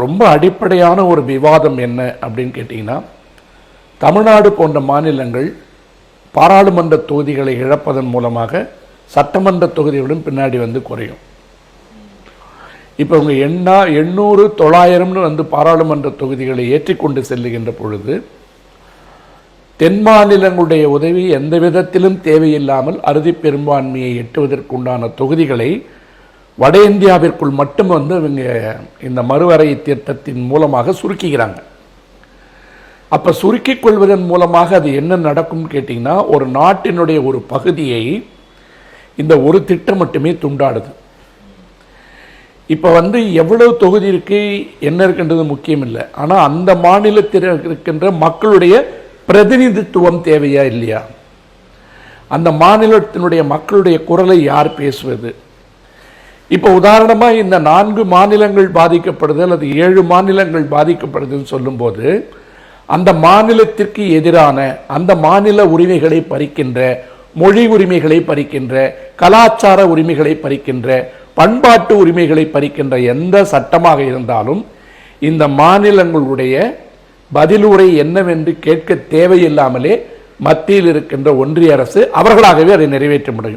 ரொம்ப அடிப்படையான ஒரு விவாதம் என்ன அப்படின்னு கேட்டிங்கன்னா, தமிழ்நாடு போன்ற மாநிலங்கள் பாராளுமன்ற தொகுதிகளை இழப்பதன் மூலமாக சட்டமன்ற தொகுதிகளும் பின்னாடி வந்து குறையும். இப்போ இவங்க 800 900 வந்து பாராளுமன்ற தொகுதிகளை ஏற்றிக்கொண்டு செல்லுகின்ற பொழுது தென் மாநிலங்களுடைய உதவி எந்த விதத்திலும் தேவையில்லாமல் அறுதி பெரும்பான்மையை எட்டுவதற்குண்டான தொகுதிகளை வட இந்தியாவிற்குள் மட்டும் வந்து இவங்க இந்த மறுவரை திட்டத்தின் மூலமாக சுருக்கிக்கிறாங்க. அப்போ சுருக்கிக் கொள்வதன் மூலமாக அது என்ன நடக்கும் கேட்டிங்கன்னா, ஒரு நாட்டினுடைய ஒரு பகுதியை இந்த ஒரு திட்டம் மட்டுமே துண்டாடுது. இப்போ வந்து எவ்வளவு தொகுதி இருக்கு என்ன இருக்குன்றது முக்கியம் இல்லை, ஆனால் அந்த மாநிலத்தில் இருக்கின்ற மக்களுடைய பிரதிநிதித்துவம் தேவையா இல்லையா, அந்த மாநிலத்தினுடைய மக்களுடைய குரலை யார் பேசுவது. இப்போ உதாரணமாக இந்த 4 மாநிலங்கள் பாதிக்கப்படுது அல்லது 7 மாநிலங்கள் பாதிக்கப்படுதுன்னு சொல்லும்போது, அந்த மாநிலத்திற்கு எதிரான அந்த மாநில உரிமைகளை பறிக்கின்ற, மொழி உரிமைகளை பறிக்கின்ற, கலாச்சார உரிமைகளை பறிக்கின்ற, பண்பாட்டு உரிமைகளை பறிக்கின்ற எந்த சட்டமாக இருந்தாலும் இந்த மாநிலங்களுடைய பதிலுரை என்னவென்று கேட்க தேவையில்லாமலே மத்தியில் இருக்கின்ற ஒன்றிய அரசு அவர்களாகவே அதை நிறைவேற்ற முடியும்.